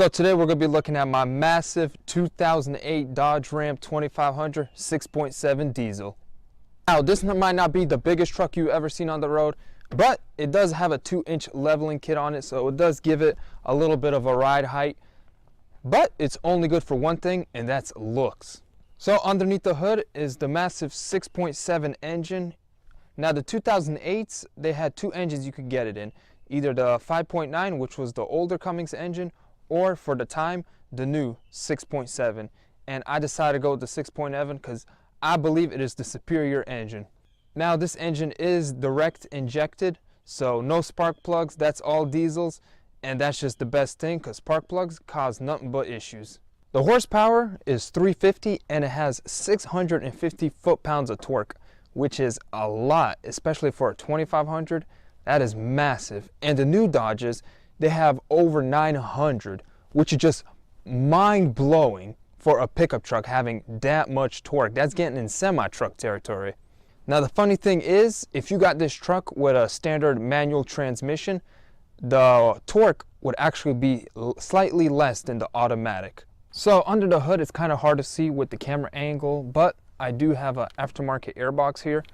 So today we're going to be looking at my massive 2008 Dodge Ram 2500 6.7 diesel. Now this might not be the biggest truck you've ever seen on the road, but it does have a 2-inch leveling kit on it, so it does give it a little bit of a ride height. But it's only good for one thing, and that's looks. So underneath the hood is the massive 6.7 engine. Now the 2008s, they had two engines you could get it in. Either the 5.9, which was the older Cummings engine, or for the time, the new 6.7. And I decided to go with the 6.7 because I believe it is the superior engine. Now this engine is direct injected, so no spark plugs, that's all diesels. And that's just the best thing because spark plugs cause nothing but issues. The horsepower is 350 and it has 650 foot-pounds of torque, which is a lot, especially for a 2500. That is massive. And the new Dodges, they have over 900, which is just mind-blowing for a pickup truck having that much torque. That's getting in semi-truck territory. Now the funny thing is, if you got this truck with a standard manual transmission, the torque would actually be slightly less than the automatic. So under the hood, it's kind of hard to see with the camera angle, but I do have an aftermarket airbox here.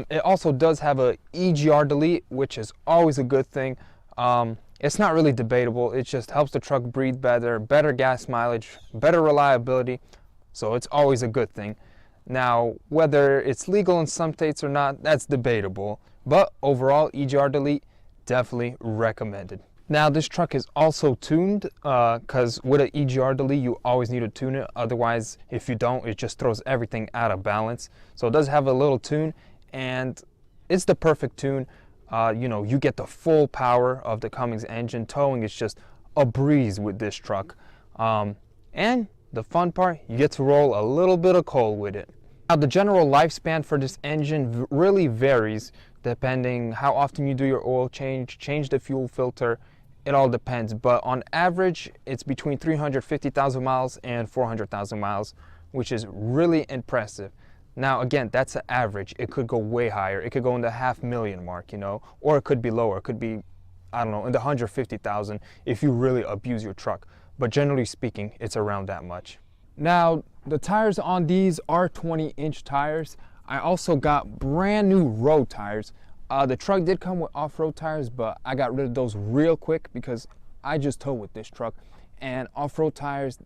It also does have a EGR delete, which is always a good thing. It's not really debatable. It just helps the truck breathe better, better gas mileage, better reliability. So it's always a good thing. Now, whether it's legal in some states or not, that's debatable. But overall, EGR delete, definitely recommended. Now, this truck is also tuned because with an EGR delete, you always need to tune it. Otherwise, if you don't, it just throws everything out of balance. So it does have a little tune, and it's the perfect tune. You know, you get the full power of the Cummings engine. Towing is just a breeze with this truck. And the fun part, you get to roll a little bit of coal with it. Now, the general lifespan for this engine really varies depending how often you do your oil change the fuel filter. It all depends, but on average, it's between 350,000 miles and 400,000 miles, which is really impressive. Now, again, that's an average. It could go way higher. It could go in the 500,000 mark, you know, or it could be lower. It could be, I don't know, in the 150,000 if you really abuse your truck. But generally speaking, it's around that much. Now, the tires on these are 20-inch tires. I also got brand new road tires. The truck did come with off-road tires, but I got rid of those real quick because I just tow with this truck. And off-road tires,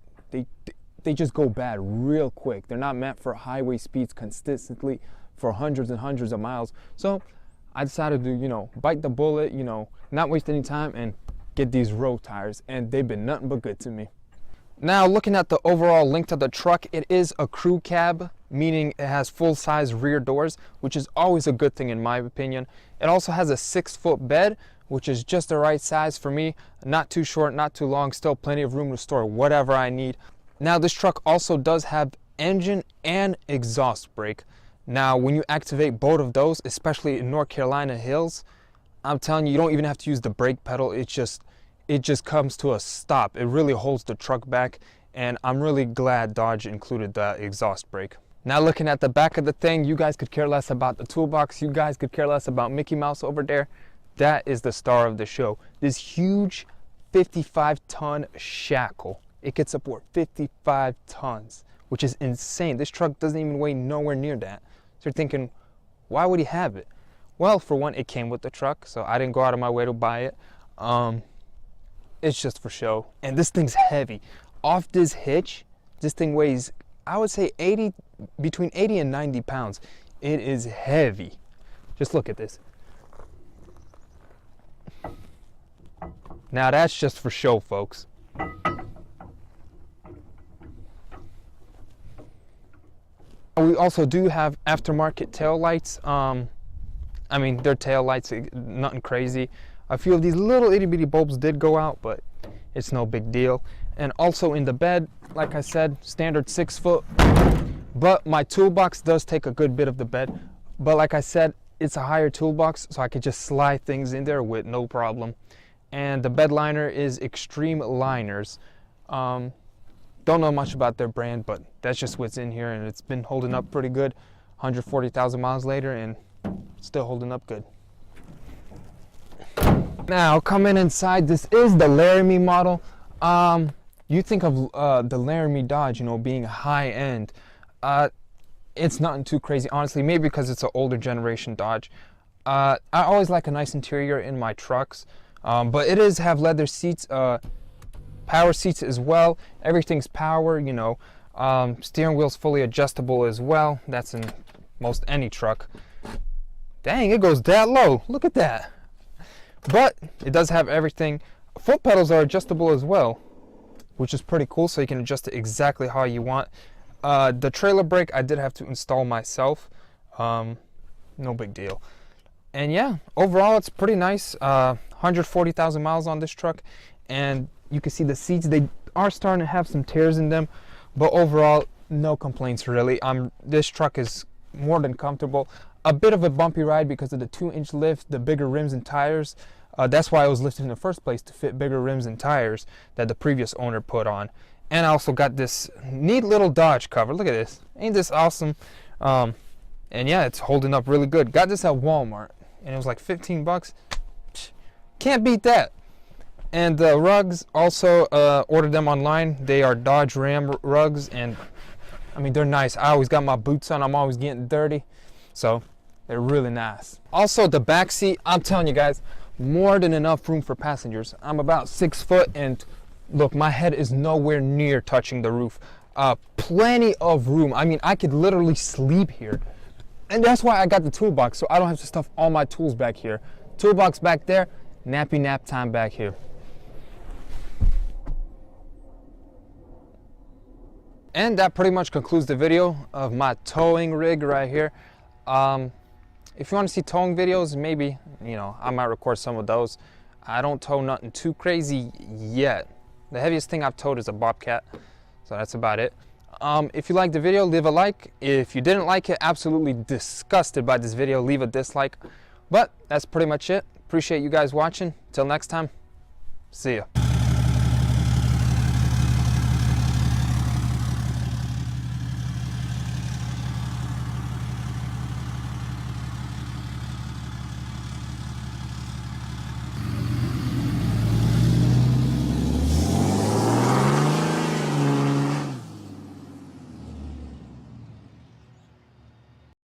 they just go bad real quick. They're not meant for highway speeds consistently for hundreds and hundreds of miles. So I decided to, you know, bite the bullet, you know, not waste any time and get these road tires. And they've been nothing but good to me. Now, looking at the overall length of the truck, it is a crew cab, meaning it has full-size rear doors, which is always a good thing in my opinion. It also has a 6-foot bed, which is just the right size for me. Not too short, not too long, still plenty of room to store whatever I need. Now, this truck also does have engine and exhaust brake. Now, when you activate both of those, especially in North Carolina hills, I'm telling you, you don't even have to use the brake pedal. It just comes to a stop. It really holds the truck back, and I'm really glad Dodge included the exhaust brake. Now, looking at the back of the thing, you guys could care less about the toolbox. You guys could care less about Mickey Mouse over there. That is the star of the show. This huge 55-ton shackle. It could support 55 tons, which is insane. This truck doesn't even weigh nowhere near that. So you're thinking, why would he have it? Well, for one, it came with the truck, so I didn't go out of my way to buy it. It's just for show. And this thing's heavy. Off this hitch, this thing weighs, I would say between 80 and 90 pounds. It is heavy. Just look at this. Now that's just for show, folks. We also do have aftermarket tail lights. I mean, they're tail lights, nothing crazy. A few of these little itty bitty bulbs did go out, but it's no big deal. And also in the bed, like I said, standard 6-foot, but my toolbox does take a good bit of the bed. But like I said, it's a higher toolbox, so I could just slide things in there with no problem. And the bed liner is Extreme Liners. Don't know much about their brand, but that's just what's in here, and it's been holding up pretty good. 140,000 miles later, and still holding up good. Now, coming inside, this is the Laramie model. You think of the Laramie Dodge, you know, being high end. It's nothing too crazy, honestly. Maybe because it's an older generation Dodge. I always like a nice interior in my trucks, but it is have leather seats, power seats as well. Everything's power, you know. Steering wheel's fully adjustable as well. That's in most any truck. Dang, it goes that low. Look at that. But it does have everything. Foot pedals are adjustable as well, which is pretty cool, so you can adjust it exactly how you want. The trailer brake I did have to install myself. No big deal. And yeah, overall it's pretty nice. 140,000 miles on this truck, and you can see the seats, they are starting to have some tears in them, but overall no complaints really. This truck is more than comfortable. A bit of a bumpy ride because of the 2-inch lift, the bigger rims and tires. That's why I was lifted in the first place, to fit bigger rims and tires that the previous owner put on. And I also got this neat little Dodge cover. Look at this. Ain't this awesome? And yeah, it's holding up really good. Got this at Walmart, and it was like 15 bucks. Can't beat that. And the rugs, also ordered them online. They are Dodge Ram rugs, and I mean, they're nice. I always got my boots on. I'm always getting dirty, so they're really nice. Also, the back seat, I'm telling you guys, more than enough room for passengers. I'm about 6 foot, and look, my head is nowhere near touching the roof. Plenty of room. I mean, I could literally sleep here. And that's why I got the toolbox, so I don't have to stuff all my tools back here. Toolbox back there, nappy nap time back here. And that pretty much concludes the video of my towing rig right here. If you want to see towing videos, maybe, you know, I might record some of those. I don't tow nothing too crazy yet. The heaviest thing I've towed is a Bobcat, so that's about it. If you liked the video, leave a like. If you didn't like it, absolutely disgusted by this video, leave a dislike. But that's pretty much it. Appreciate you guys watching. Till next time, see ya.